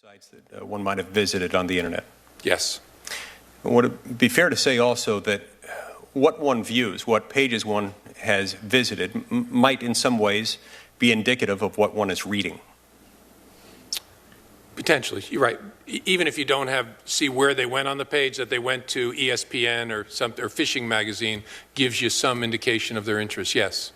Sites that one might have visited on the internet. Yes. Would it be fair to say also that what one views, what pages one has visited, might in some ways be indicative of what one is reading? Potentially, you're right. Even if you don't see where they went on the page, that they went to ESPN or Fishing Magazine, gives you some indication of their interest. Yes.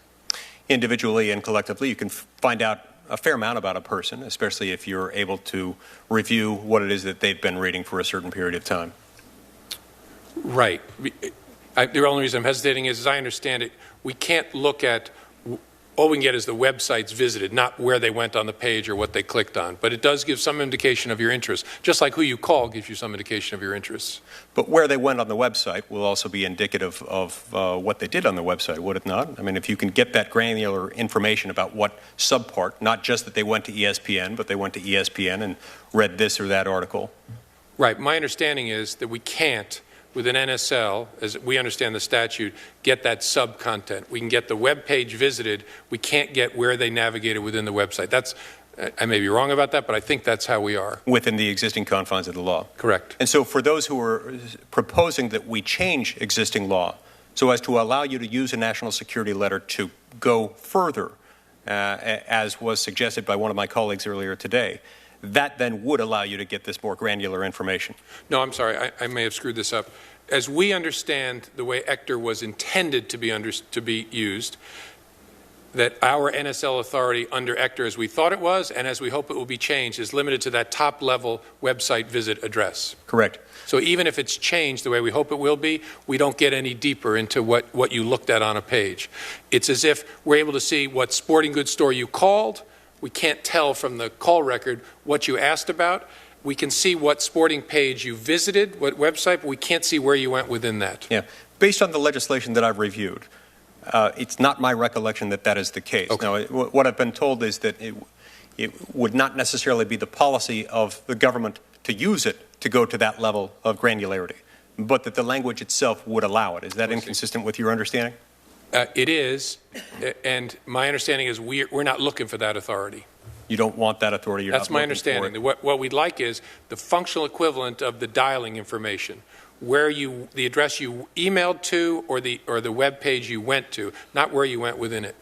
Individually and collectively, you can find out a fair amount about a person, especially if you're able to review what it is that they've been reading for a certain period of time. Right. The only reason I'm hesitating is, as I understand it, we can't look at, all we can get is the websites visited, not where they went on the page or what they clicked on. But it does give some indication of your interest, just like who you call gives you some indication of your interests. But where they went on the website will also be indicative of what they did on the website, would it not? I mean, if you can get that granular information about what subpart, not just that they went to ESPN, but they went to ESPN and read this or that article. Right. My understanding is that we can't, with an NSL, as we understand the statute, get that sub-content. We can get the web page visited. We can't get where they navigated within the website. That's, I may be wrong about that, but I think that's how we are. Within the existing confines of the law. Correct. And so for those who are proposing that we change existing law so as to allow you to use a national security letter to go further, as was suggested by one of my colleagues earlier today, that then would allow you to get this more granular information. No, I'm sorry. I may have screwed this up. As we understand the way ECTR was intended to be used, that our NSL authority under ECTR, as we thought it was and as we hope it will be changed, is limited to that top-level website visit address. Correct. So even if it's changed the way we hope it will be, we don't get any deeper into what you looked at on a page. It's as if we're able to see what sporting goods store you called. We can't tell from the call record what you asked about. We can see what sporting page you visited, what website, but we can't see where you went within that. Yeah. Based on the legislation that I've reviewed, it's not my recollection that that is the case. Okay. Now, what I've been told is that it would not necessarily be the policy of the government to use it to go to that level of granularity, but that the language itself would allow it. Is that inconsistent with your understanding? It is, and my understanding is we're not looking for that authority. You don't want that authority? That's my understanding. What we'd like is the functional equivalent of the dialing information, where the address you emailed to or the web page you went to, not where you went within it.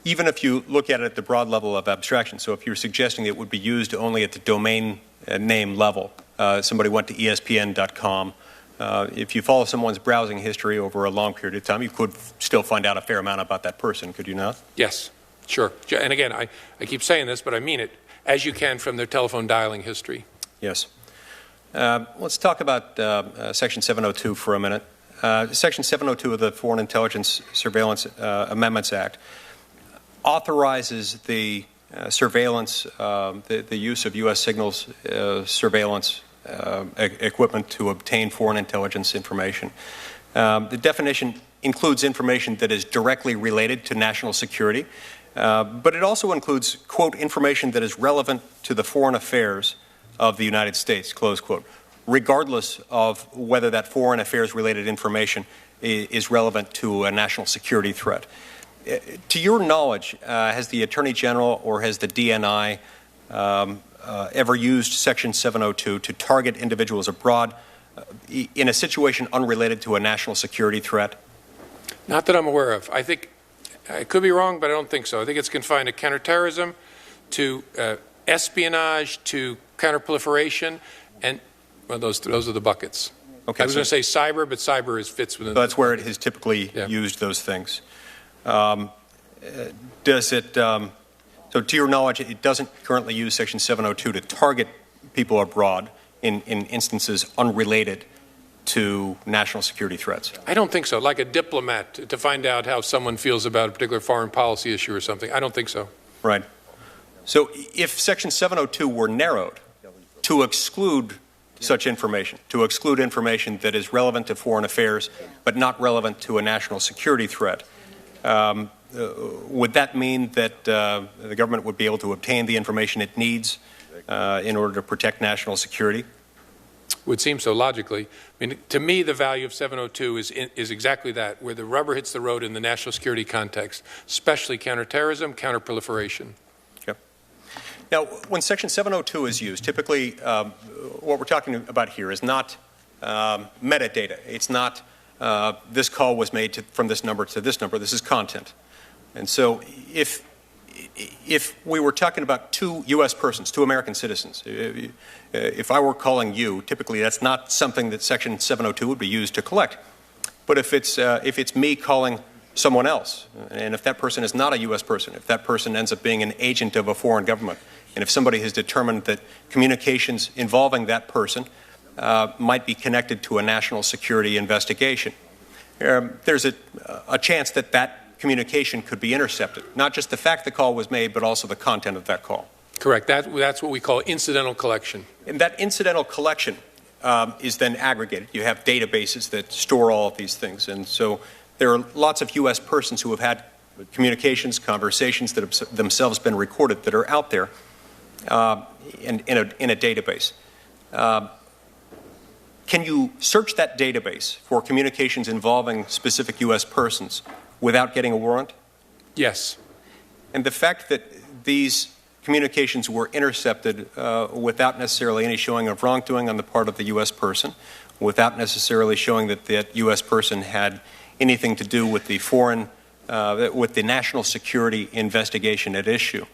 Even if you look at it at the broad level of abstraction, so if you're suggesting it would be used only at the domain name level, somebody went to ESPN.com. If you follow someone's browsing history over a long period of time, you could still find out a fair amount about that person, could you not? Yes, sure. And again, I keep saying this, but I mean it, as you can from their telephone dialing history. Yes. Let's talk about Section 702 for a minute. Section 702 of the Foreign Intelligence Surveillance Amendments Act authorizes the surveillance, the use of U.S. signals surveillance equipment to obtain foreign intelligence information. The definition includes information that is directly related to national security, but it also includes, quote, information that is relevant to the foreign affairs of the United States, close quote, regardless of whether that foreign affairs related information is relevant to a national security threat. To your knowledge, has the Attorney General or has the DNI ever used Section 702 to target individuals abroad in a situation unrelated to a national security threat? Not that I'm aware of. I think, I could be wrong, but I don't think so. I think it's confined to counterterrorism, to espionage, to counterproliferation, and well, those are the buckets. Okay, I was going to say cyber, but cyber fits within. That's where it has typically used those things. Does it? So to your knowledge, it doesn't currently use Section 702 to target people abroad in instances unrelated to national security threats? I don't think so. Like a diplomat to find out how someone feels about a particular foreign policy issue or something. I don't think so. Right. So if Section 702 were narrowed to exclude such information, to exclude information that is relevant to foreign affairs but not relevant to a national security threat, would that mean that the government would be able to obtain the information it needs in order to protect national security? Would seem so logically. I mean, to me, the value of 702 is exactly that, where the rubber hits the road in the national security context, especially counterterrorism, counterproliferation. Yep. Now, when Section 702 is used, typically what we're talking about here is not metadata. It's not this call was made from this number to this number. This is content. And so if we were talking about two U.S. persons, two American citizens, if I were calling you, typically that's not something that Section 702 would be used to collect. But if it's me calling someone else, and if that person is not a U.S. person, if that person ends up being an agent of a foreign government, and if somebody has determined that communications involving that person might be connected to a national security investigation, there's a chance that that communication could be intercepted. Not just the fact the call was made, but also the content of that call. Correct. That's what we call incidental collection. And that incidental collection is then aggregated. You have databases that store all of these things. And so there are lots of U.S. persons who have had communications, conversations that have themselves been recorded that are out there in a database. Can you search that database for communications involving specific U.S. persons without getting a warrant? Yes. And the fact that these communications were intercepted without necessarily any showing of wrongdoing on the part of the U.S. person, without necessarily showing that that U.S. person had anything to do with the with the national security investigation at issue,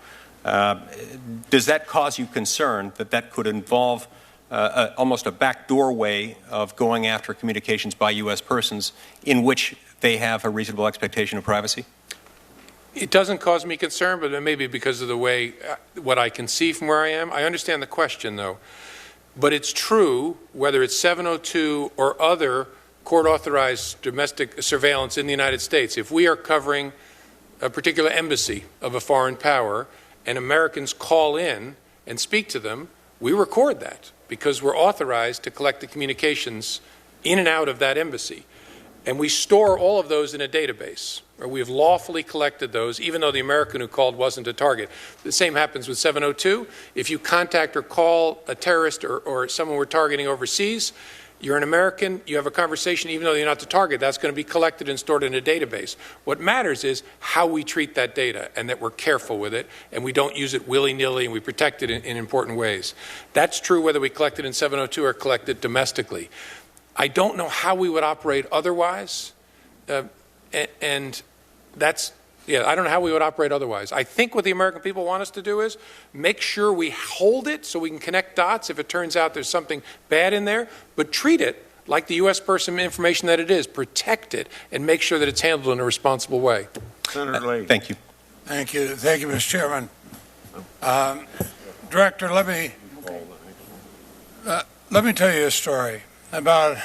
does that cause you concern that that could involve almost a backdoor way of going after communications by U.S. persons in which they have a reasonable expectation of privacy? It doesn't cause me concern, but it may be because of the way, what I can see from where I am. I understand the question, though. But it's true, whether it's 702 or other court-authorized domestic surveillance in the United States, if we are covering a particular embassy of a foreign power and Americans call in and speak to them, we record that because we're authorized to collect the communications in and out of that embassy. And we store all of those in a database, or we have lawfully collected those, even though the American who called wasn't a target. The same happens with 702. If you contact or call a terrorist or someone we're targeting overseas, you're an American, you have a conversation, even though you're not the target, that's going to be collected and stored in a database. What matters is how we treat that data and that we're careful with it and we don't use it willy-nilly and we protect it in important ways. That's true whether we collect it in 702 or collect it domestically. I don't know how we would operate otherwise, and that's, yeah, I don't know how we would operate otherwise. I think what the American people want us to do is make sure we hold it so we can connect dots if it turns out there's something bad in there, but treat it like the U.S. person information that it is, protect it, and make sure that it's handled in a responsible way. Senator Lee. Thank you. Thank you. Thank you, Mr. Chairman. Director, let me tell you a story. About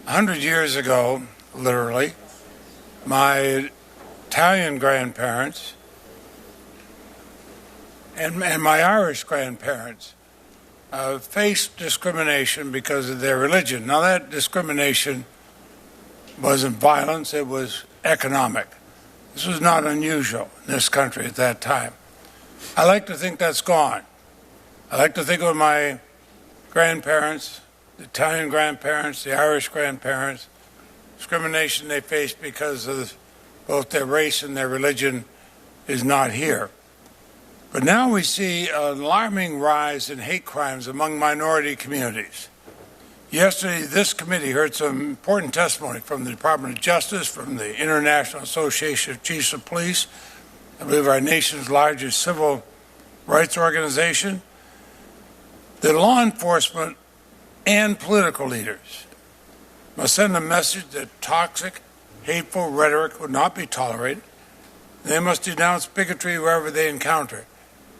100 years ago, literally, my Italian grandparents and my Irish grandparents faced discrimination because of their religion. Now, that discrimination wasn't violence, it was economic. This was not unusual in this country at that time. I like to think that's gone. I like to think of my grandparents, the Italian grandparents, the Irish grandparents, discrimination they faced because of both their race and their religion is not here. But now we see an alarming rise in hate crimes among minority communities. Yesterday, this committee heard some important testimony from the Department of Justice, from the International Association of Chiefs of Police, I believe our nation's largest civil rights organization, that law enforcement and political leaders must send a message that toxic, hateful rhetoric would not be tolerated. They must denounce bigotry wherever they encounter.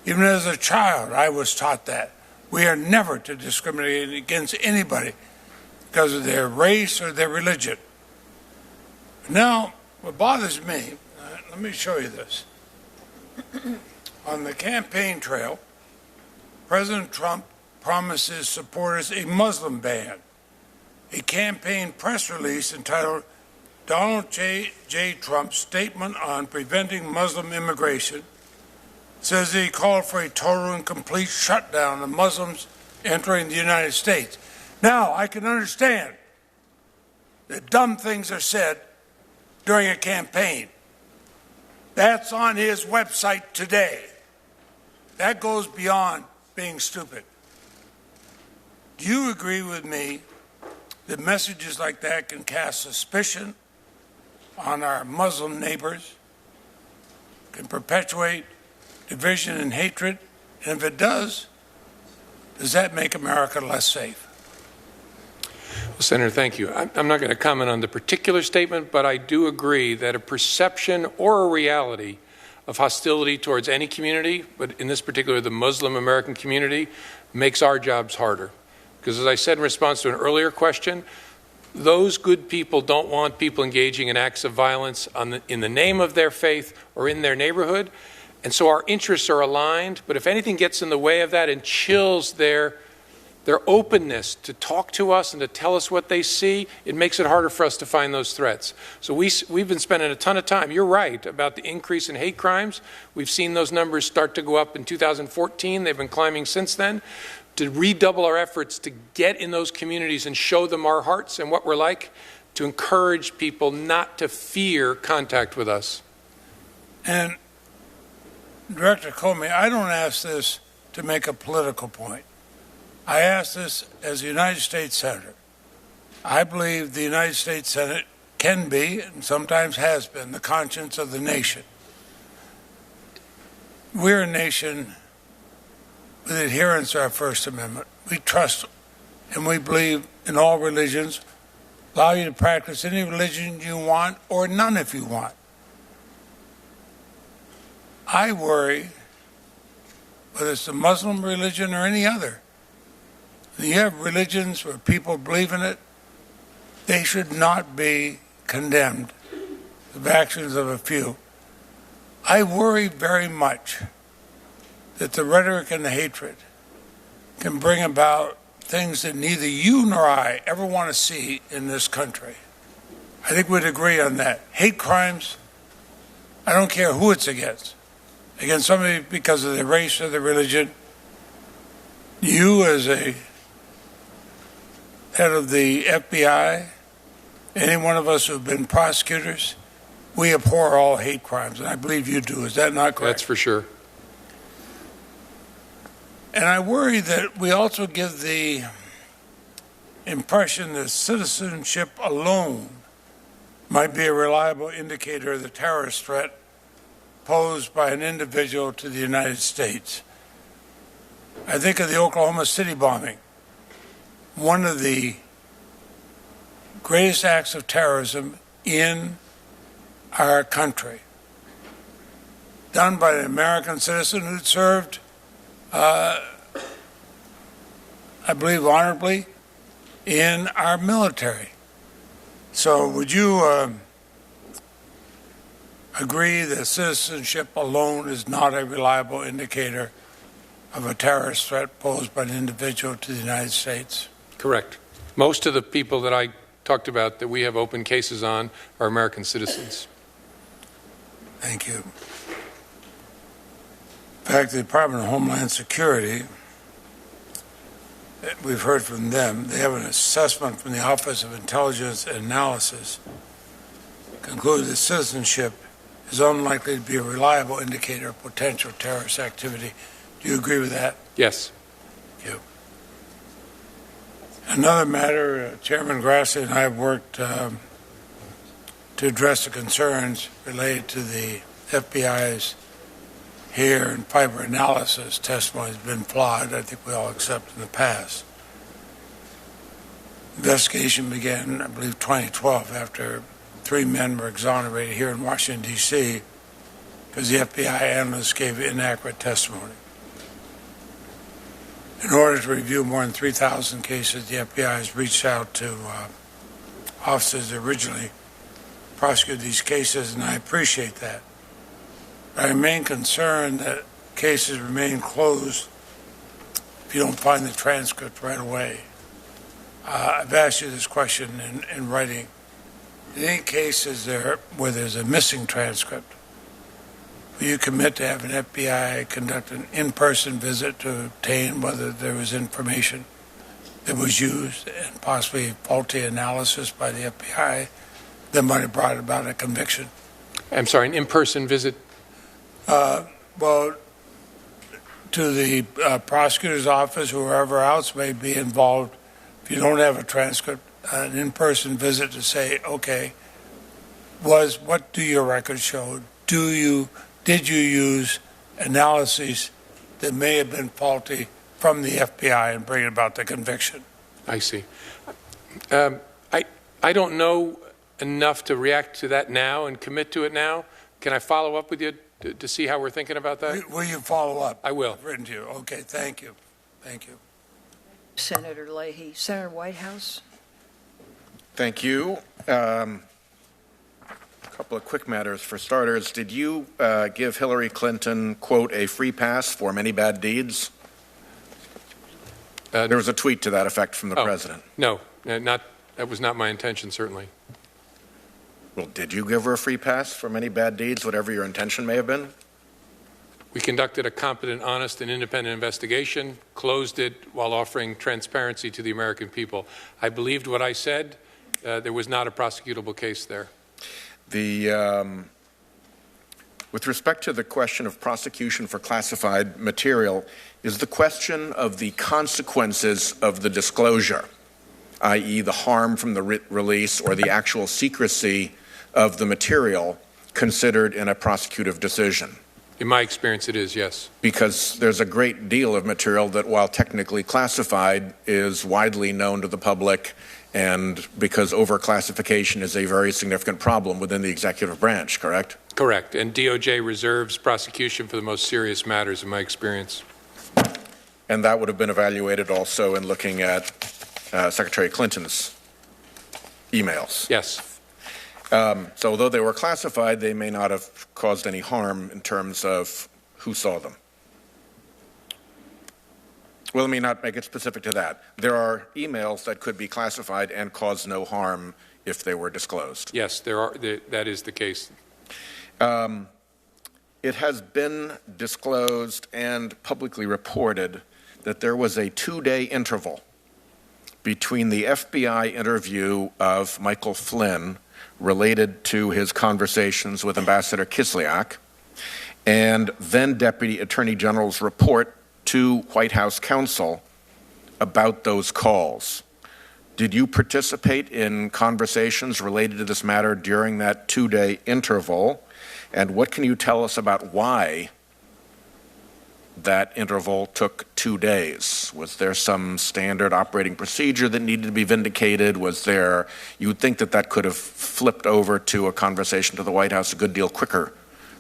Even as a child, I was taught that. We are never to discriminate against anybody because of their race or their religion. Now, what bothers me, let me show you this. On the campaign trail, President Trump promises supporters a Muslim ban. A campaign press release entitled Donald J. Trump's Statement on Preventing Muslim Immigration says that he called for a total and complete shutdown of Muslims entering the United States. Now, I can understand that dumb things are said during a campaign. That's on his website today. That goes beyond being stupid. Do you agree with me that messages like that can cast suspicion on our Muslim neighbors, can perpetuate division and hatred? And if it does that make America less safe? Well, Senator, thank you. I'm not going to comment on the particular statement, but I do agree that a perception or a reality of hostility towards any community, but in this particular the Muslim American community, makes our jobs harder. Because as I said in response to an earlier question, those good people don't want people engaging in acts of violence in the name of their faith or in their neighborhood. And so our interests are aligned, but if anything gets in the way of that and chills their openness to talk to us and to tell us what they see, it makes it harder for us to find those threats. So we've been spending a ton of time. You're right about the increase in hate crimes. We've seen those numbers start to go up in 2014. They've been climbing since then. To redouble our efforts to get in those communities and show them our hearts and what we're like, to encourage people not to fear contact with us. And Director Comey, I don't ask this to make a political point. I ask this as a United States Senator. I believe the United States Senate can be, and sometimes has been, the conscience of the nation. We're a nation with adherence to our First Amendment. We trust and we believe in all religions, allow you to practice any religion you want or none if you want. I worry, whether it's the Muslim religion or any other, you have religions where people believe in it, they should not be condemned, the actions of a few. I worry very much that the rhetoric and the hatred can bring about things that neither you nor I ever want to see in this country. I think we'd agree on that. Hate crimes, I don't care who it's against somebody because of their race or their religion. You as a head of the FBI, any one of us who've been prosecutors, we abhor all hate crimes, and I believe you do. Is that not correct? That's for sure. And I worry that we also give the impression that citizenship alone might be a reliable indicator of the terrorist threat posed by an individual to the United States. I think of the Oklahoma City bombing, one of the greatest acts of terrorism in our country, done by an American citizen who'd served, I believe, honorably in our military. So would you agree that citizenship alone is not a reliable indicator of a terrorist threat posed by an individual to the United States? Correct. Most of the people that I talked about that we have open cases on are American citizens. Thank you. In fact, the Department of Homeland Security, we've heard from them, they have an assessment from the Office of Intelligence and Analysis, concluded that citizenship is unlikely to be a reliable indicator of potential terrorist activity. Do you agree with that? Yes. Thank you. Another matter, Chairman Grassley and I have worked to address the concerns related to the FBI's hair and fiber analysis testimony has been flawed. I think we all accept in the past. Investigation began, I believe, 2012 after 3 men were exonerated here in Washington, D.C. because the FBI analysts gave inaccurate testimony. In order to review more than 3,000 cases, the FBI has reached out to officers that originally prosecuted these cases, and I appreciate that. I remain concerned that cases remain closed if you don't find the transcript right away. I've asked you this question in writing. In any cases where there's a missing transcript, will you commit to have an FBI conduct an in-person visit to obtain whether there was information that was used and possibly faulty analysis by the FBI that might have brought about a conviction? I'm sorry, an in-person visit? Well, to the prosecutor's office, whoever else may be involved, if you don't have a transcript, an in-person visit to say, okay, what do your records show? Did you use analyses that may have been faulty from the FBI and bring about the conviction? I see. I don't know enough to react to that now and commit to it now. Can I follow up with you to see how we're thinking about that? Will you follow up? I will. I've written to you. Okay, thank you. Thank you. Senator Leahy. Senator Whitehouse. Thank you. A couple of quick matters. For starters, did you give Hillary Clinton, quote, a free pass for many bad deeds? There was a tweet to that effect from the president. No, that was not my intention, certainly. Well, did you give her a free pass for many bad deeds, whatever your intention may have been? We conducted a competent, honest, and independent investigation, closed it while offering transparency to the American people. I believed what I said. There was not a prosecutable case there. With respect to the question of prosecution for classified material, is the question of the consequences of the disclosure, i.e. the harm from the release or the actual secrecy of the material, considered in a prosecutive decision? In my experience, it is, yes. Because there's a great deal of material that, while technically classified, is widely known to the public, and because overclassification is a very significant problem within the executive branch, correct? Correct. And DOJ reserves prosecution for the most serious matters, in my experience. And that would have been evaluated also in looking at Secretary Clinton's emails. Yes. So although they were classified, they may not have caused any harm in terms of who saw them. Well, let me not make it specific to that. There are emails that could be classified and cause no harm if they were disclosed. Yes, that is the case. It has been disclosed and publicly reported that there was a 2-day interval between the FBI interview of Michael Flynn related to his conversations with Ambassador Kislyak and then Deputy Attorney General's report to White House counsel about those calls. Did you participate in conversations related to this matter during that 2-day interval? And what can you tell us about why that interval took 2 days? Was there some standard operating procedure that needed to be vindicated? Was there, you would think that that could have flipped over to a conversation to the White House a good deal quicker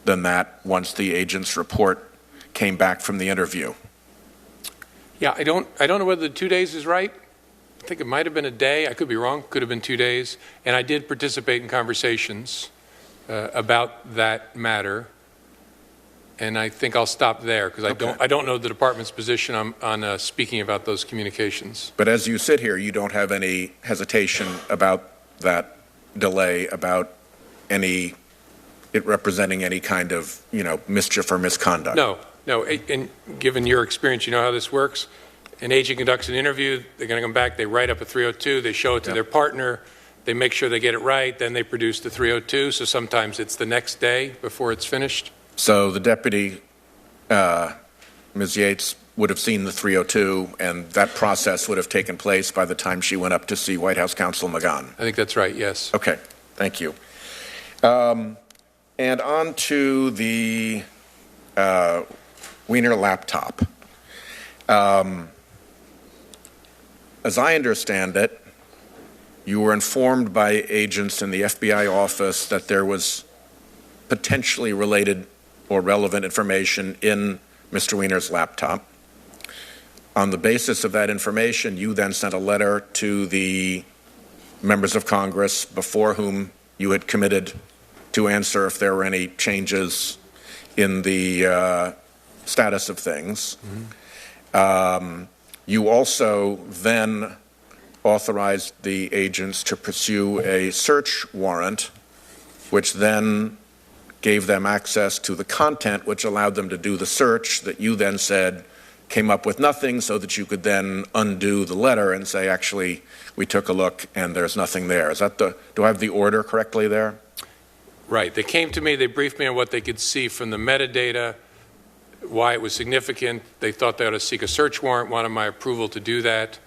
than that once the agent's report came back from the interview. Yeah, I don't know whether the 2 days is right. I think it might have been a day. I could be wrong. Could have been 2 days. And I did participate in conversations about that matter. And I think I'll stop there because I don't know the department's position on speaking about those communications. But as you sit here, you don't have any hesitation about that delay, about it representing any kind of, mischief or misconduct. No. And given your experience, you know how this works. An agent conducts an interview. They're going to come back. They write up a 302. They show it to their partner. They make sure they get it right. Then they produce the 302. So sometimes it's the next day before it's finished. So the deputy, Ms. Yates, would have seen the 302, and that process would have taken place by the time she went up to see White House counsel McGahn. I think that's right, yes. Okay, thank you. And on to the Wiener laptop. As I understand it, you were informed by agents in the FBI office that there was potentially related or relevant information in Mr. Wiener's laptop. On the basis of that information, you then sent a letter to the members of Congress before whom you had committed to answer if there were any changes in the status of things. Mm-hmm. You also then authorized the agents to pursue a search warrant, which then gave them access to the content, which allowed them to do the search that you then said came up with nothing, so that you could then undo the letter and say, actually, we took a look and there's nothing there. Is that do I have the order correctly there? Right. They came to me, they briefed me on what they could see from the metadata. why it was significant. They thought they ought to seek a search warrant, wanted my approval to do that.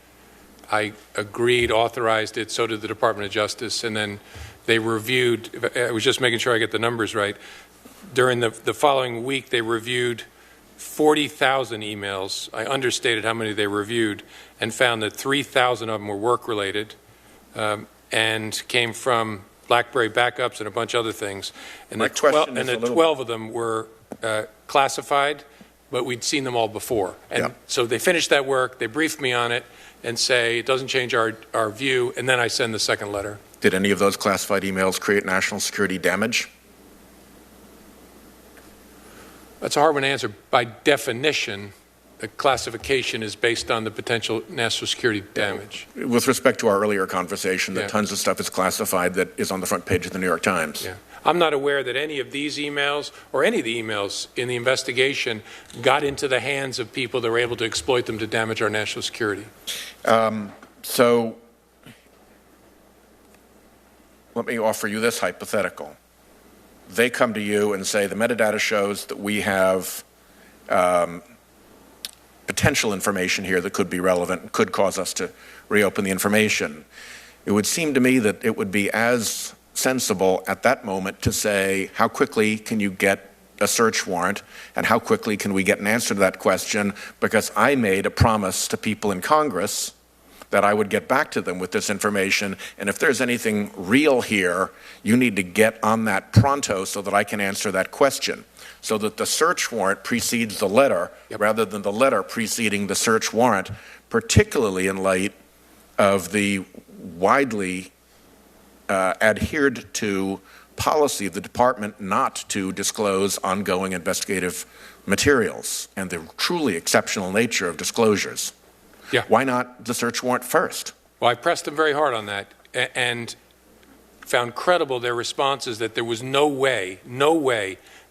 I agreed, authorized it, so did the Department of Justice, and then they reviewed, I was just making sure I get the numbers right, during the following week they reviewed 40,000 emails. I understated how many they reviewed and found that 3,000 of them were work-related and came from BlackBerry backups and a bunch of other things. And My the question is 12 of them were classified, but we'd seen them all before. And so they finished that work, they briefed me on it, and say it doesn't change our view, and then I send the second letter. Did any of those classified emails create national security damage? That's a hard one to answer. By definition, the classification is based on the potential national security damage. With respect to our earlier conversation, that tons of stuff is classified that is on the front page of the New York Times. Yeah. I'm not aware that any of these emails or any of the emails in the investigation got into the hands of people that were able to exploit them to damage our national security. So let me offer you this hypothetical. They come to you and say the metadata shows that we have potential information here that could be relevant and could cause us to reopen the information. It would seem to me that it would be as sensible at that moment to say, how quickly can you get a search warrant and how quickly can we get an answer to that question, because I made a promise to people in Congress that I would get back to them with this information, and if there's anything real here, you need to get on that pronto so that I can answer that question, so that the search warrant precedes the letter rather than the letter preceding the search warrant, particularly in light of the widely adhered to policy of the department not to disclose ongoing investigative materials and the truly exceptional nature of disclosures. Yeah. Why not the search warrant first? Well, I pressed them very hard on that and found credible their responses that there was no way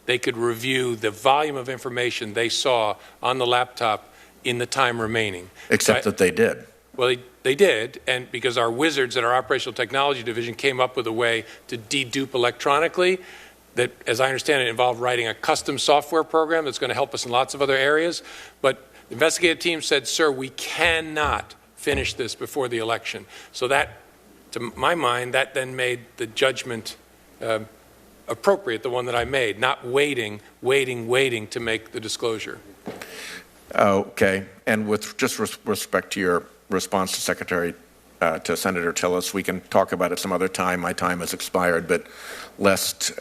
they could review the volume of information they saw on the laptop in the time remaining. Except that they did. Well, they did, and because our wizards at our Operational Technology Division came up with a way to dedupe electronically that, as I understand it, involved writing a custom software program that's going to help us in lots of other areas. But the investigative team said, sir, we cannot finish this before the election. So that, to my mind, that then made the judgment appropriate, the one that I made, not waiting to make the disclosure. Okay, and with just respect to your response to Senator Tillis, we can talk about it some other time. My time has expired, but lest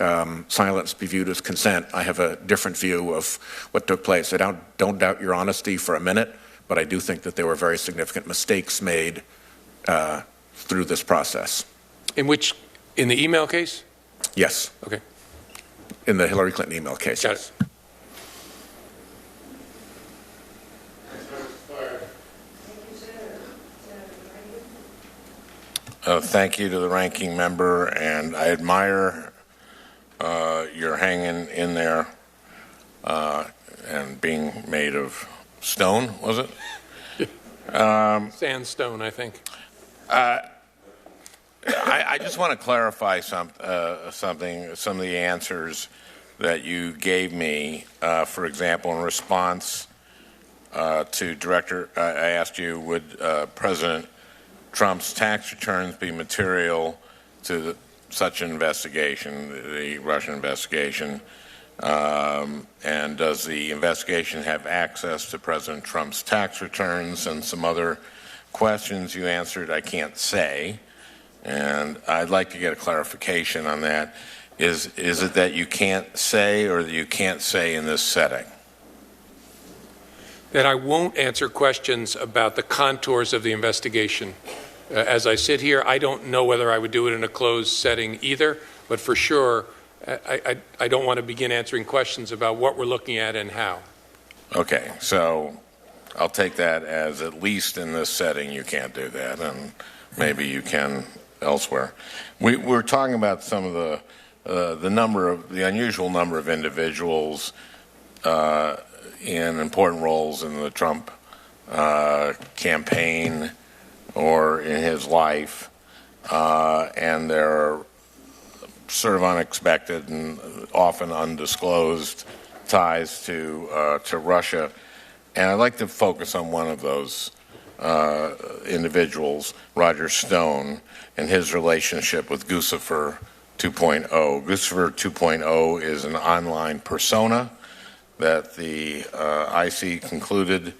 silence be viewed as consent, I have a different view of what took place. I don't doubt your honesty for a minute, but I do think that there were very significant mistakes made through this process. In the email case? Yes. Okay. In the Hillary Clinton email case. Got it. Thank you to the ranking member, and I admire your hanging in there and being made of stone, was it? Sandstone, I think. I just want to clarify something, some of the answers that you gave me. For example, in response to Director, I asked you, would President Trump's tax returns be material to such an investigation, the Russian investigation? And does the investigation have access to President Trump's tax returns? And some other questions you answered, I can't say. And I'd like to get a clarification on that. Is it that you can't say, or that you can't say in this setting? That I won't answer questions about the contours of the investigation. As I sit here, I don't know whether I would do it in a closed setting either, but for sure, I don't want to begin answering questions about what we're looking at and how. Okay, so I'll take that as at least in this setting you can't do that, and maybe you can elsewhere. We're talking about some of the unusual number of individuals in important roles in the Trump campaign or in his life, and they're sort of unexpected and often undisclosed ties to Russia. And I'd like to focus on one of those individuals, Roger Stone, and his relationship with Guccifer 2.0. Guccifer 2.0 is an online persona that the IC concluded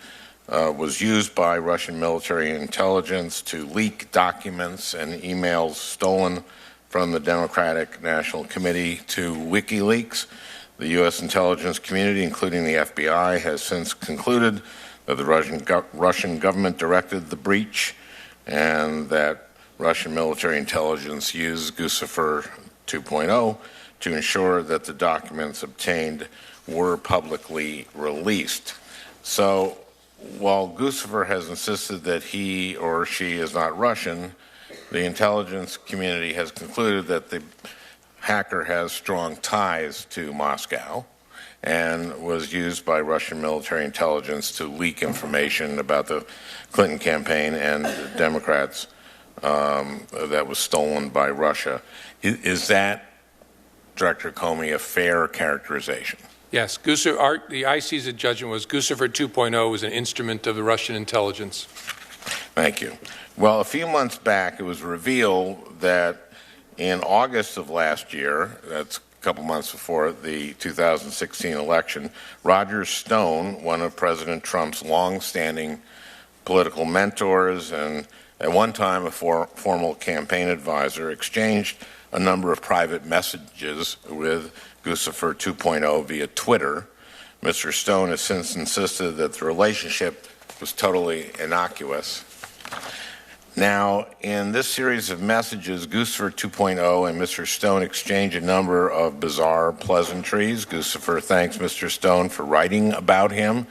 was used by Russian military intelligence to leak documents and emails stolen from the Democratic National Committee to WikiLeaks. The U.S. intelligence community, including the FBI, has since concluded that the Russian government directed the breach and that Russian military intelligence used Guccifer 2.0 to ensure that the documents obtained were publicly released. So while Guccifer has insisted that he or she is not Russian, the intelligence community has concluded that the hacker has strong ties to Moscow and was used by Russian military intelligence to leak information about the Clinton campaign and the Democrats that was stolen by Russia. Is that, Director Comey, a fair characterization? Yes, the IC's judgment was Guccifer 2.0 was an instrument of the Russian intelligence. Thank you. Well, a few months back, it was revealed that in August of last year, that's a couple months before the 2016 election, Roger Stone, one of President Trump's long-standing political mentors and at one time a formal campaign advisor, exchanged a number of private messages with Guccifer 2.0 via Twitter. Mr. Stone has since insisted that the relationship was totally innocuous. Now, in this series of messages, Guccifer 2.0 and Mr. Stone exchange a number of bizarre pleasantries. Guccifer thanks Mr. Stone for writing about him,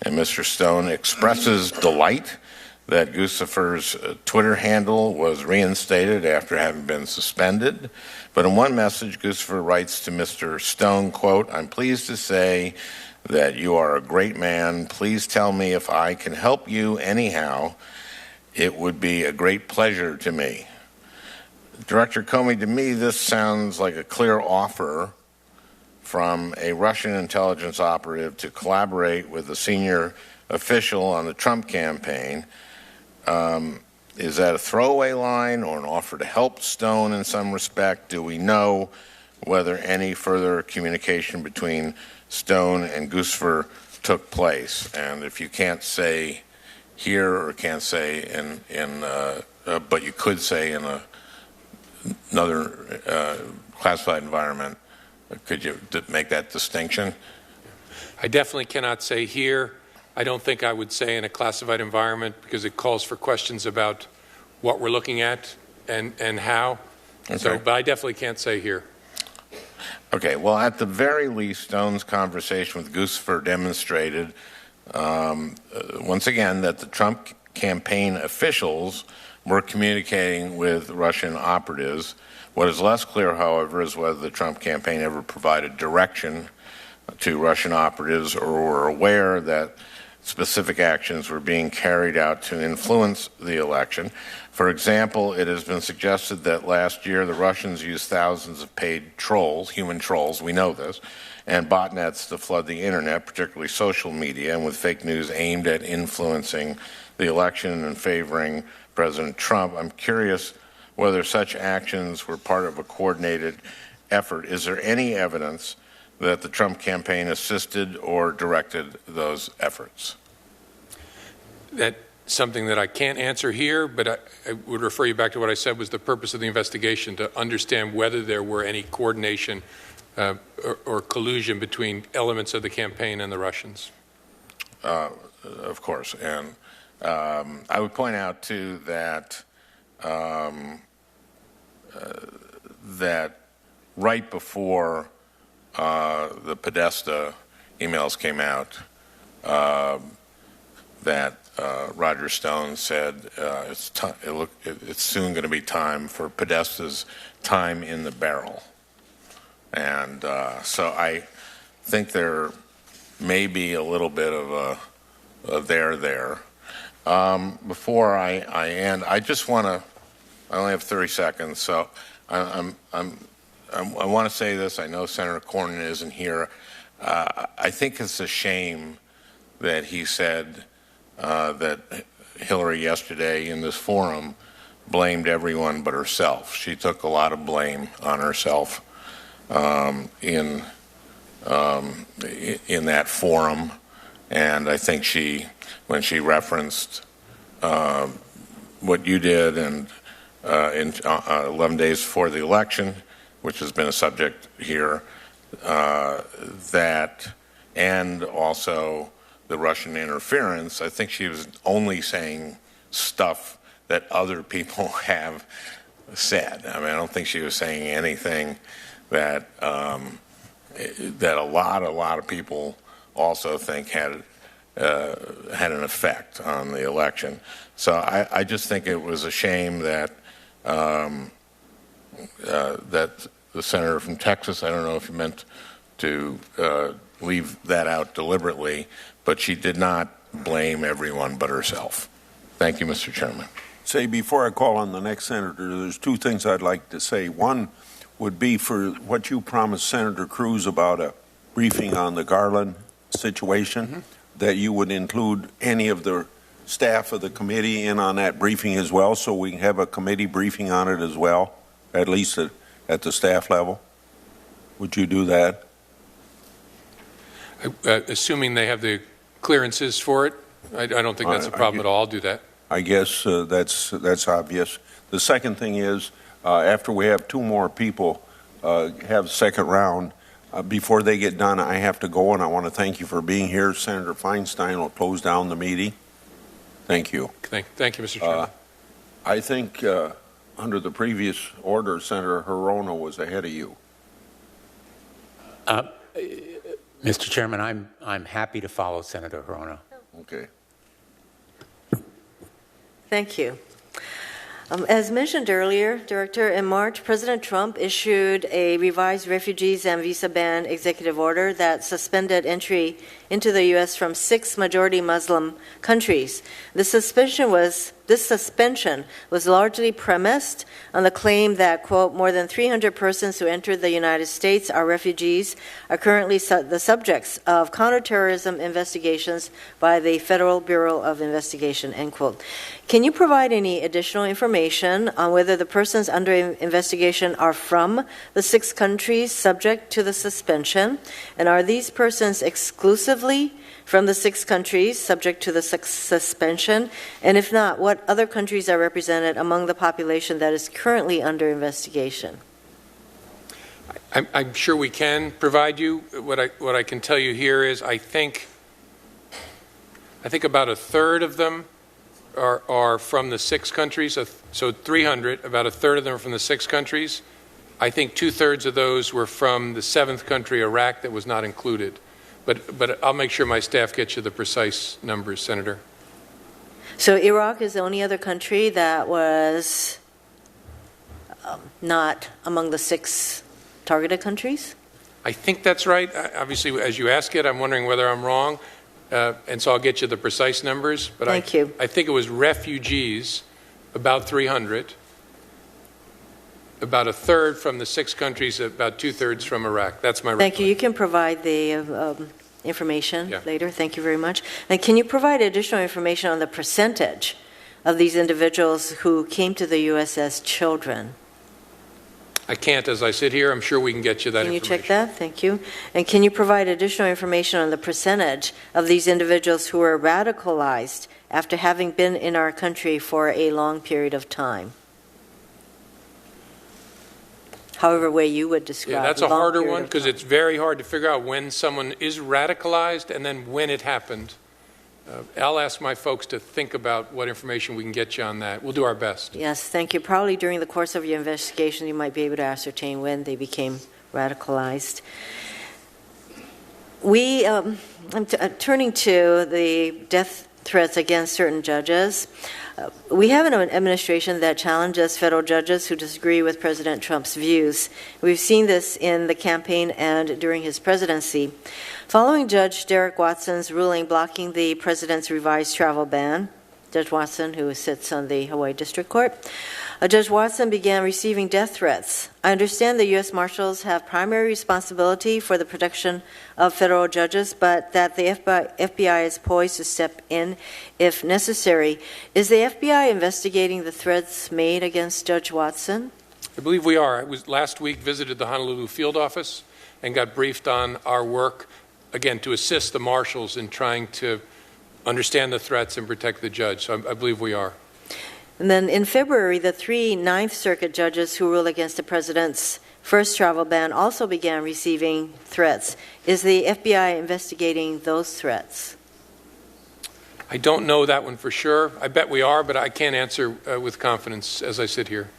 and Mr. Stone expresses delight that Guccifer's Twitter handle was reinstated after having been suspended. But in one message, Guccifer writes to Mr. Stone, quote, "I'm pleased to say that you are a great man. Please tell me if I can help you anyhow. It would be a great pleasure to me." Director Comey, to me, this sounds like a clear offer from a Russian intelligence operative to collaborate with a senior official on the Trump campaign. Is that a throwaway line or an offer to help Stone in some respect? Do we know whether any further communication between Stone and Guccifer took place? And if you can't say here or can't say but you could say in another classified environment, could you make that distinction? I definitely cannot say here. I don't think I would say in a classified environment because it calls for questions about what we're looking at and how. Okay. So, but I definitely can't say here. Okay, well, at the very least, Stone's conversation with Guccifer demonstrated once again that the Trump campaign officials were communicating with Russian operatives. What is less clear, however, is whether the Trump campaign ever provided direction to Russian operatives or were aware that specific actions were being carried out to influence the election. For example, it has been suggested that last year the Russians used thousands of paid trolls, human trolls, we know this, and botnets to flood the internet, particularly social media, and with fake news aimed at influencing the election and favoring President Trump. I'm curious whether such actions were part of a coordinated effort. Is there any evidence that the Trump campaign assisted or directed those efforts? That's something that I can't answer here, but I would refer you back to what I said was the purpose of the investigation, to understand whether there were any coordination or collusion between elements of the campaign and the Russians. Of course. And I would point out, too, that that right before the Podesta emails came out, that Roger Stone said it's soon going to be time for Podesta's time in the barrel. And so I think there may be a little bit of a there. Before I end, I just want to, I only have 30 seconds, so I want to say this. I know Senator Cornyn isn't here. I think it's a shame that he said that Hillary yesterday in this forum blamed everyone but herself. She took a lot of blame on herself in that forum, and I think when she referenced what you did and in 11 days before the election, which has been a subject here, that and also the Russian interference, I think she was only saying stuff that other people have said. I mean, I don't think she was saying anything that that a lot of people also think had an effect on the election. So I just think it was a shame that that the senator from Texas, I don't know if he meant to leave that out deliberately, but she did not blame everyone but herself. Thank you, Mr. Chairman. Say, before I call on the next senator, there's two things I'd like to say. One would be for what you promised Senator Cruz about a briefing on the Garland situation, that you would include any of the staff of the committee in on that briefing as well, so we can have a committee briefing on it as well, at least at the staff level. Would you do that? Assuming they have the clearances for it, I don't think that's a problem at all. I'll do that. I guess that's obvious. The second thing is, after we have two more people have second round, before they get done, I have to go, and I want to thank you for being here. Senator Feinstein will close down the meeting. Thank you. Thank you, Mr. Chairman. I think under the previous order, Senator Hirono was ahead of you. Mr. Chairman, I'm happy to follow Senator Hirono. Okay. Thank you. As mentioned earlier, Director, in March, President Trump issued a revised refugees and visa ban executive order that suspended entry into the U.S. from 6 majority Muslim countries. This suspension was largely premised on the claim that, quote, more than 300 persons who entered the United States are refugees are currently the subjects of counterterrorism investigations by the Federal Bureau of Investigation, end quote. Can you provide any additional information on whether the persons under investigation are from the 6 countries subject to the suspension? And are these persons exclusively from the 6 countries subject to the suspension? And if not, what other countries are represented among the population that is currently under investigation? I'm sure we can provide you. What I can tell you here is I think about a third of them are from the 6 countries. So 300, about a third of them are from the 6 countries. I think 2/3 of those were from the 7th country, Iraq, that was not included. But I'll make sure my staff gets you the precise numbers, Senator. So Iraq is the only other country that was not among the 6 targeted countries? I think that's right. Obviously, as you ask it, I'm wondering whether I'm wrong. And so I'll get you the precise numbers. But Thank you. I think it was refugees, about 300. About a third from the 6 countries, about 2/3 from Iraq. That's my Thank you. You can provide the information later. Thank you very much. And can you provide additional information on the percentage of these individuals who came to the U.S. as children? I can't as I sit here. I'm sure we can get you that information. Can you check that? Thank you. And can you provide additional information on the percentage of these individuals who were radicalized after having been in our country for a long period of time? However way you would describe it. Yeah, that's a harder one because it's very hard to figure out when someone is radicalized and then when it happened. I'll ask my folks to think about what information we can get you on that. We'll do our best. Yes, thank you. Probably during the course of your investigation, you might be able to ascertain when they became radicalized. I'm turning to the death threats against certain judges. We have an administration that challenges federal judges who disagree with President Trump's views. We've seen this in the campaign and during his presidency. Following Judge Derek Watson's ruling blocking the president's revised travel ban, Judge Watson, who sits on the Hawaii District Court, Judge Watson began receiving death threats. I understand the U.S. Marshals have primary responsibility for the protection of federal judges, but that the FBI is poised to step in if necessary. Is the FBI investigating the threats made against Judge Watson? I believe we are. I was last week visited the Honolulu field office and got briefed on our work, again, to assist the marshals in trying to understand the threats and protect the judge. So I believe we are. And then in February, the 3 Ninth Circuit judges who ruled against the president's first travel ban also began receiving threats. Is the FBI investigating those threats? I don't know that one for sure. I bet we are, but I can't answer with confidence as I sit here.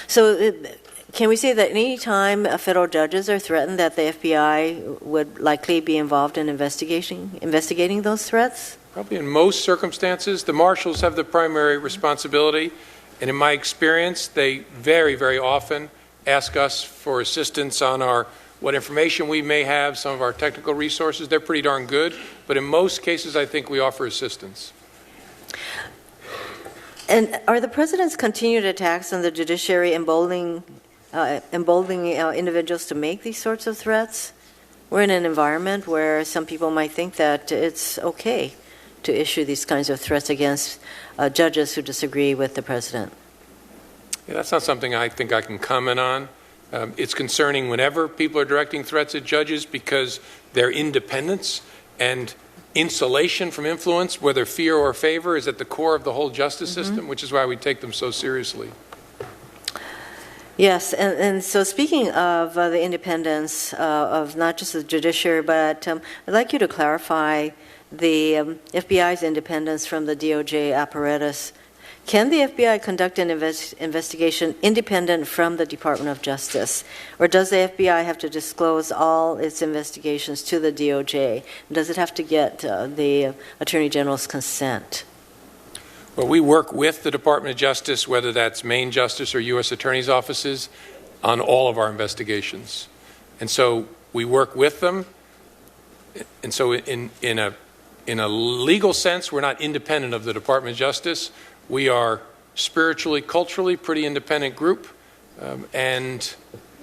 So can we say that any time federal judges are threatened that the FBI would likely be involved in investigating those threats? Probably in most circumstances, the marshals have the primary responsibility, and in my experience, they very, very often ask us for assistance on what information we may have, some of our technical resources. They're pretty darn good, but in most cases, I think we offer assistance. And are the president's continued attacks on the judiciary emboldening individuals to make these sorts of threats? We're in an environment where some people might think that it's okay to issue these kinds of threats against judges who disagree with the president. Yeah, that's not something I think I can comment on. It's concerning whenever people are directing threats at judges because their independence and insulation from influence, whether fear or favor, is at the core of the whole justice system, which is why we take them so seriously. Yes, and so speaking of the independence of not just the judiciary, but I'd like you to clarify the FBI's independence from the DOJ apparatus. Can the FBI conduct an investigation independent from the Department of Justice? Or does the FBI have to disclose all its investigations to the DOJ? Does it have to get the Attorney General's consent? Well, we work with the Department of Justice, whether that's Maine Justice or U.S. Attorney's offices, on all of our investigations. And so we work with them. And so in a legal sense, we're not independent of the Department of Justice. We are spiritually, culturally, pretty independent group, and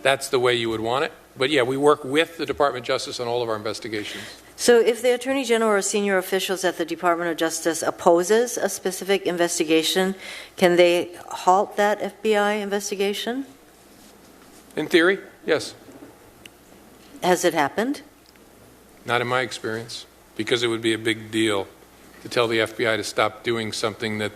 that's the way you would want it. But yeah, we work with the Department of Justice on all of our investigations. So if the Attorney General or senior officials at the Department of Justice opposes a specific investigation, can they halt that FBI investigation? In theory, yes. Has it happened? Not in my experience, because it would be a big deal to tell the FBI to stop doing something that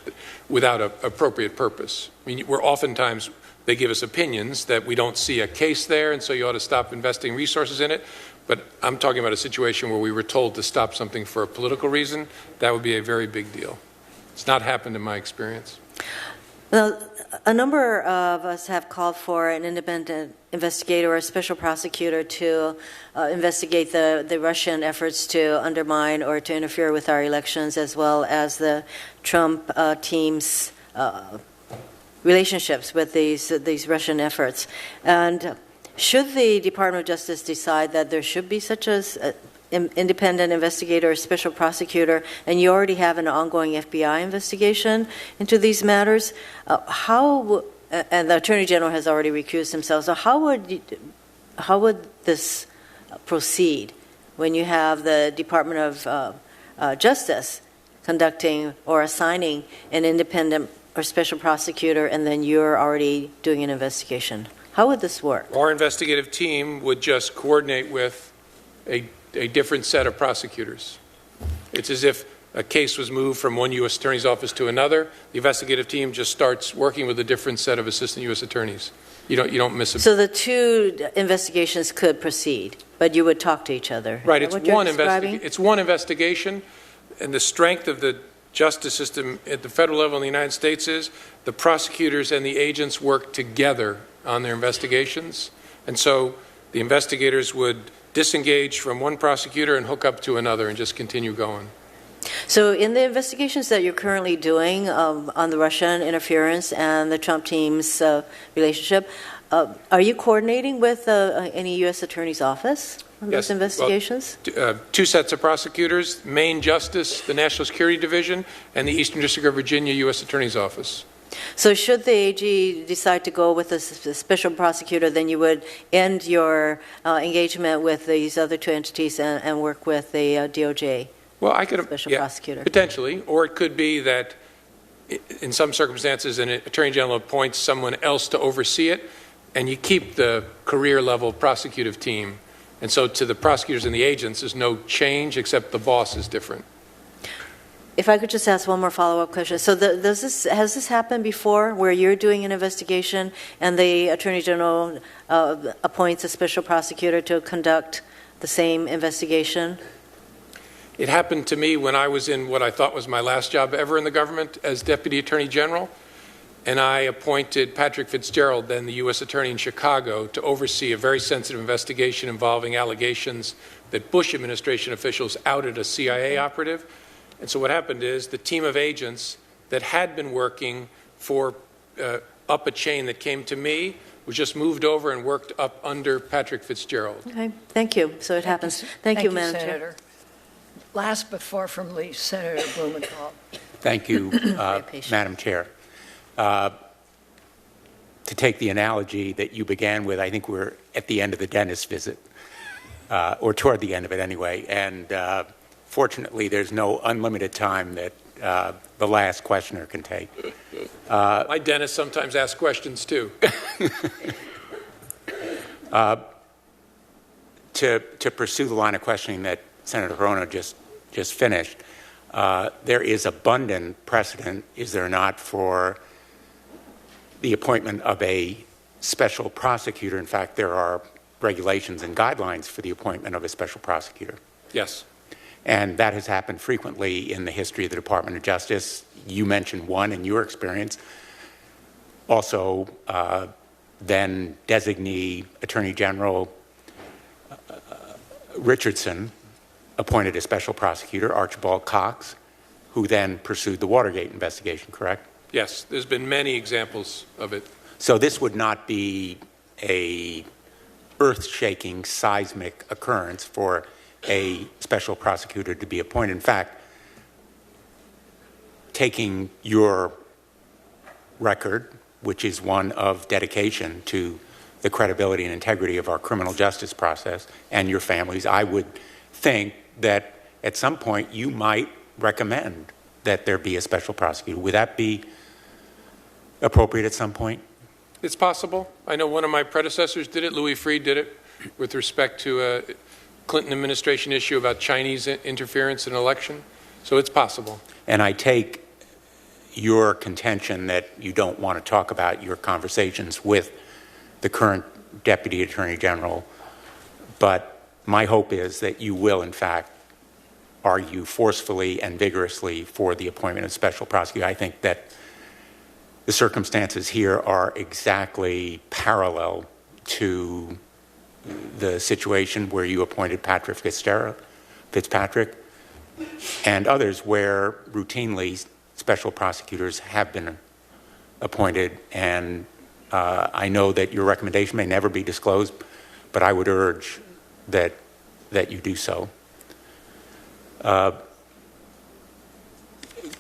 without an appropriate purpose. I mean, oftentimes they give us opinions that we don't see a case there, and so you ought to stop investing resources in it. But I'm talking about a situation where we were told to stop something for a political reason. That would be a very big deal. It's not happened in my experience. Well, a number of us have called for an independent investigator or a special prosecutor to investigate the Russian efforts to undermine or to interfere with our elections, as well as the Trump team's relationships with these Russian efforts. And should the Department of Justice decide that there should be such an independent investigator or special prosecutor, and you already have an ongoing FBI investigation into these matters, and the Attorney General has already recused himself, so how would this proceed when you have the Department of Justice conducting or assigning an independent or special prosecutor, and then you're already doing an investigation? How would this work? Our investigative team would just coordinate with a different set of prosecutors. It's as if a case was moved from one U.S. Attorney's office to another. The investigative team just starts working with a different set of assistant U.S. attorneys. You don't miss a... So the two investigations could proceed, but you would talk to each other. Right. It's one investigation, and the strength of the justice system at the federal level in the United States is the prosecutors and the agents work together on their investigations. And so the investigators would disengage from one prosecutor and hook up to another and just continue going. So in the investigations that you're currently doing on the Russian interference and the Trump team's relationship, are you coordinating with any U.S. Attorney's office on those investigations? Well, two sets of prosecutors, Maine Justice, the National Security Division, and the Eastern District of Virginia U.S. Attorney's Office. So should the AG decide to go with a special prosecutor, then you would end your engagement with these other two entities and work with the DOJ Well, I could special yeah, prosecutor? potentially, or it could be that in some circumstances an Attorney General appoints someone else to oversee it, and you keep the career-level prosecutive team. And so to the prosecutors and the agents, there's no change except the boss is different. If I could just ask one more follow-up question. So has this happened before where you're doing an investigation and the Attorney General appoints a special prosecutor to conduct the same investigation? It happened to me when I was in what I thought was my last job ever in the government as Deputy Attorney General, and I appointed Patrick Fitzgerald, then the U.S. Attorney in Chicago, to oversee a very sensitive investigation involving allegations that Bush administration officials outed a CIA operative. And so what happened is the team of agents that had been working for up a chain that came to me was just moved over and worked up under Patrick Fitzgerald. Okay, thank you. So it happens. Thank you, Madam Chair. Senator. Last but far from least, Senator Blumenthal. Thank you, Madam Chair. To take the analogy that you began with, I think we're at the end of the dentist visit, or toward the end of it anyway, and fortunately there's no unlimited time that the last questioner can take. My dentist sometimes asks questions too. To pursue the line of questioning that Senator Hirono just finished, there is abundant precedent, is there not, for the appointment of a special prosecutor. In fact, there are regulations and guidelines for the appointment of a special prosecutor. Yes. And that has happened frequently in the history of the Department of Justice. You mentioned one in your experience. Also, then designee Attorney General Richardson appointed a special prosecutor, Archibald Cox, who then pursued the Watergate investigation, correct? Yes, there's been many examples of it. So this would not be a earth-shaking, seismic occurrence for a special prosecutor to be appointed. In fact, taking your record, which is one of dedication to the credibility and integrity of our criminal justice process, and your families, I would think that at some point you might recommend that there be a special prosecutor. Would that be appropriate at some point? It's possible. I know one of my predecessors did it. Louis Freeh did it with respect to a Clinton administration issue about Chinese interference in an election. So it's possible. And I take your contention that you don't want to talk about your conversations with the current Deputy Attorney General, but my hope is that you will, in fact, argue forcefully and vigorously for the appointment of special prosecutor. I think that the circumstances here are exactly parallel to the situation where you appointed Patrick Fitzpatrick and others where routinely special prosecutors have been appointed. And I know that your recommendation may never be disclosed, but I would urge that you do so.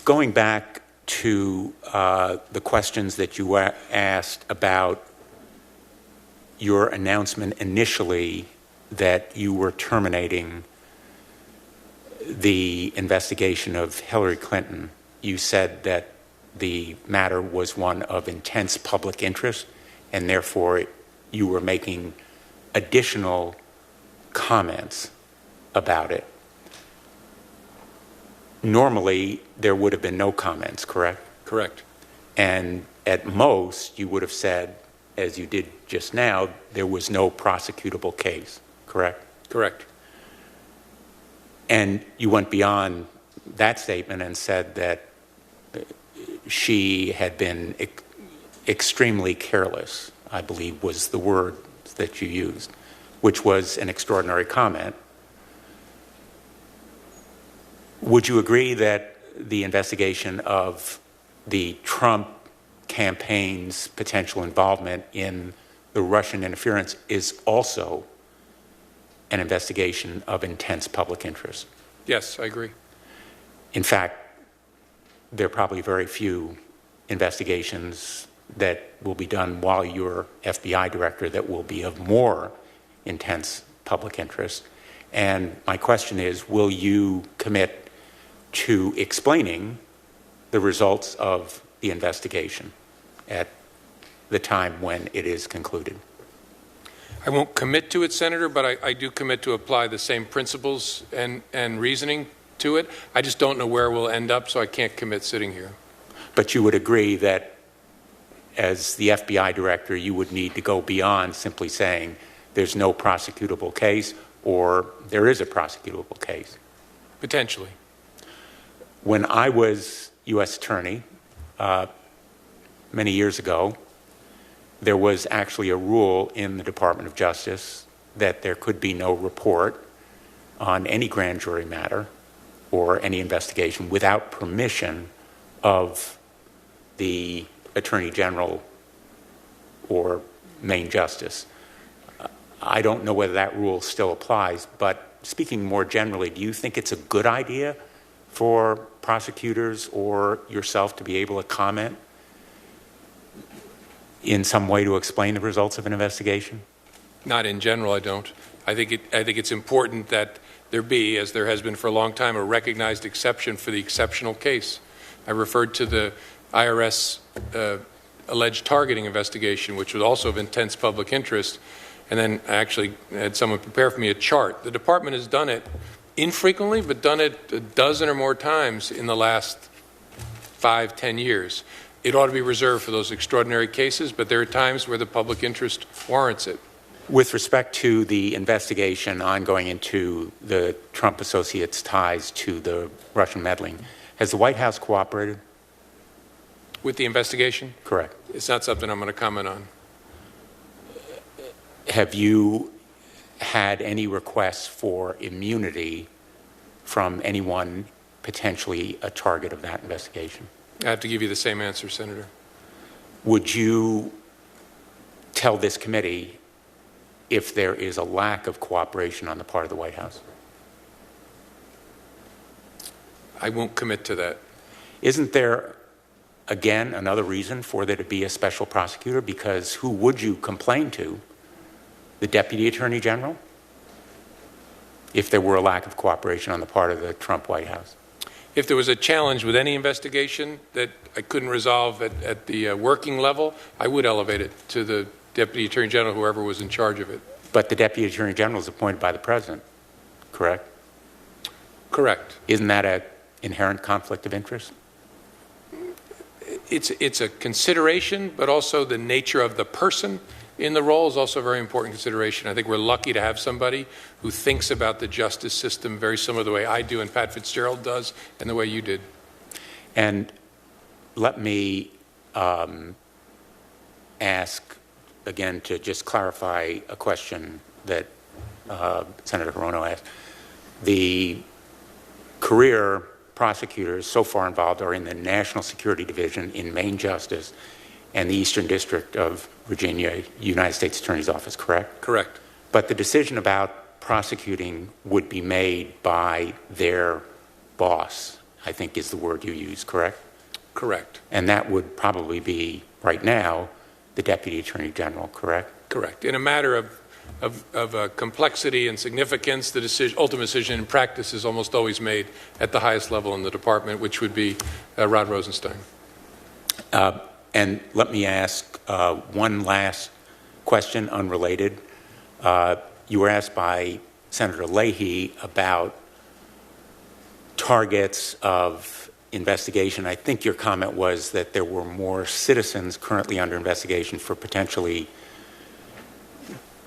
Going back to the questions that you asked about your announcement initially that you were terminating the investigation of Hillary Clinton, you said that the matter was one of intense public interest, and therefore you were making additional comments about it. Normally, there would have been no comments, correct? Correct. And at most, you would have said, as you did just now, there was no prosecutable case, correct? Correct. And you went beyond that statement and said that she had been extremely careless, I believe was the word that you used, which was an extraordinary comment. Would you agree that the investigation of the Trump campaign's potential involvement in the Russian interference is also an investigation of intense public interest? Yes, I agree. In fact, there are probably very few investigations that will be done while you're FBI director that will be of more intense public interest. And my question is, will you commit to explaining the results of the investigation at the time when it is concluded? I won't commit to it, Senator, but I do commit to apply the same principles and reasoning to it. I just don't know where we'll end up, so I can't commit sitting here. But you would agree that as the FBI director, you would need to go beyond simply saying there's no prosecutable case or there is a prosecutable case? Potentially. When I was U.S. Attorney many years ago, there was actually a rule in the Department of Justice that there could be no report on any grand jury matter or any investigation without permission of the Attorney General or Main Justice. I don't know whether that rule still applies, but speaking more generally, do you think it's a good idea for prosecutors or yourself to be able to comment in some way to explain the results of an investigation? Not in general, I don't. I think it's important that there be, as there has been for a long time, a recognized exception for the exceptional case. I referred to the IRS alleged targeting investigation, which was also of intense public interest, and then I actually had someone prepare for me a chart. The department has done it infrequently, but done it a dozen or more times in the last 5-10 years. It ought to be reserved for those extraordinary cases, but there are times where the public interest warrants it. With respect to the investigation ongoing into the Trump associates' ties to the Russian meddling, has the White House cooperated? With the investigation? Correct. It's not something I'm going to comment on. Have you had any requests for immunity from anyone potentially a target of that investigation? I have to give you the same answer, Senator. Would you tell this committee if there is a lack of cooperation on the part of the White House? I won't commit to that. Isn't there, again, another reason for there to be a special prosecutor? Because who would you complain to? The Deputy Attorney General? If there were a lack of cooperation on the part of the Trump White House? If there was a challenge with any investigation that I couldn't resolve at the working level, I would elevate it to the Deputy Attorney General, whoever was in charge of it. But the Deputy Attorney General is appointed by the President, correct? Correct. Isn't that an inherent conflict of interest? It's a consideration, but also the nature of the person in the role is also a very important consideration. I think we're lucky to have somebody who thinks about the justice system very similar to the way I do and Pat Fitzgerald does and the way you did. And let me ask, again, to just clarify a question that Senator Hirono asked. The career prosecutors so far involved are in the National Security Division in Main Justice and the Eastern District of Virginia, United States Attorney's Office, correct? Correct. But the decision about prosecuting would be made by their boss, I think is the word you use, correct? Correct. And that would probably be, right now, the Deputy Attorney General, correct? Correct. In a matter of complexity and significance, the ultimate decision in practice is almost always made at the highest level in the department, which would be Rod Rosenstein. And let me ask one last question, unrelated. You were asked by Senator Leahy about targets of investigation. I think your comment was that there were more citizens currently under investigation for potentially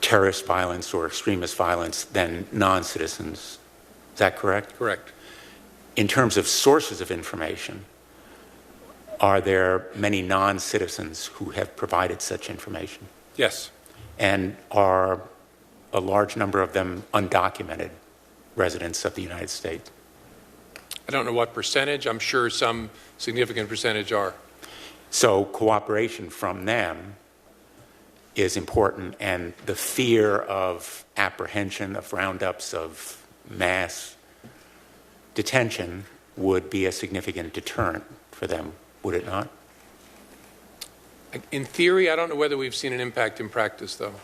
terrorist violence or extremist violence than non-citizens. Is that correct? Correct. In terms of sources of information, are there many non-citizens who have provided such information? Yes. And are a large number of them undocumented residents of the United States? I don't know what percentage. I'm sure some significant percentage are. So cooperation from them is important, and the fear of apprehension, of roundups, of mass detention would be a significant deterrent for them, would it not? In theory, I don't know whether we've seen an impact in practice, though.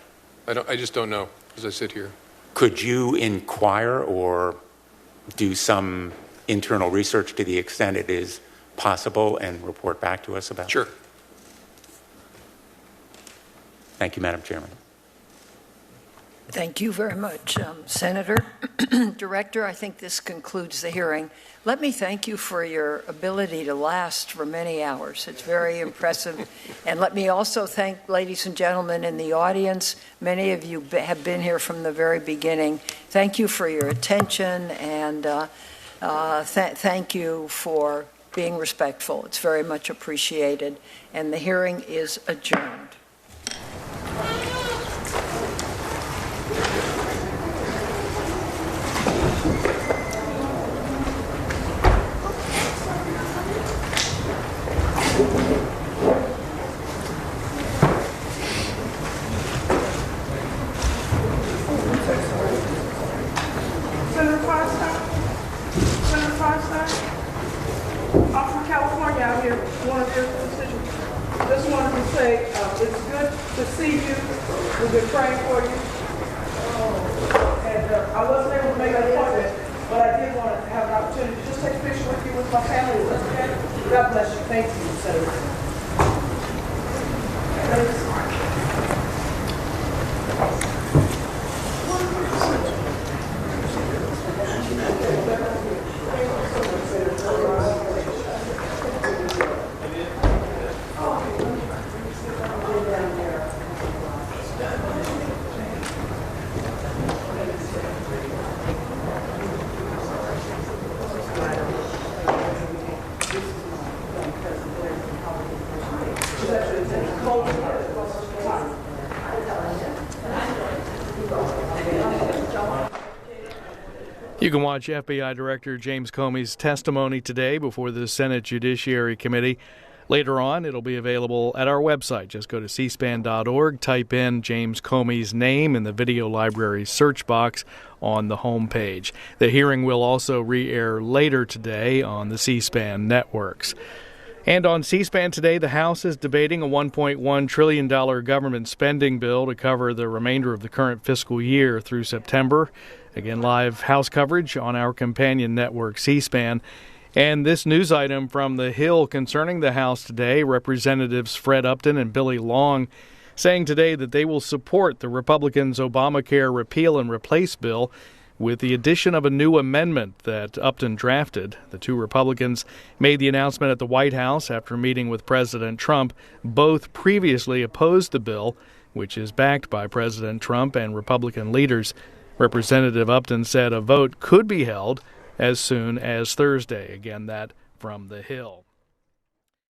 I just don't know as I sit here. Could you inquire or do some internal research to the extent it is possible and report back to us about it? Sure. Thank you, Madam Chairman. Thank you very much, Senator. Director, I think this concludes the hearing. Let me thank you for your ability to last for many hours. It's very impressive. And let me also thank ladies and gentlemen in the audience. Many of you have been here from the very beginning. Thank you for your attention, and thank you for being respectful. It's very much appreciated. And the hearing is adjourned. I'm from California out here, one of your constituents. Just wanted to say it's good to see you. We've been praying for you. And I wasn't able to make an appointment, but I did want to have an opportunity to just take a picture with you with my family. Is that okay? God bless you. Thank you, Senator. Thanks. You can watch FBI Director James Comey's testimony today before the Senate Judiciary Committee. Later on, it'll be available at our website. Just go to cspan.org, type in James Comey's name in the video library search box on the home page. The hearing will also re-air later today on the C-SPAN networks. And on C-SPAN today, the House is debating a $1.1 trillion government spending bill to cover the remainder of the current fiscal year through September. Again, live House coverage on our companion network, C-SPAN. And this news item from the Hill concerning the House today, Representatives Fred Upton and Billy Long saying today that they will support the Republicans' Obamacare repeal and replace bill with the addition of a new amendment that Upton drafted. The two Republicans made the announcement at the White House after meeting with President Trump. Both previously opposed the bill, which is backed by President Trump and Republican leaders. Representative Upton said a vote could be held as soon as Thursday. Again, that from the Hill.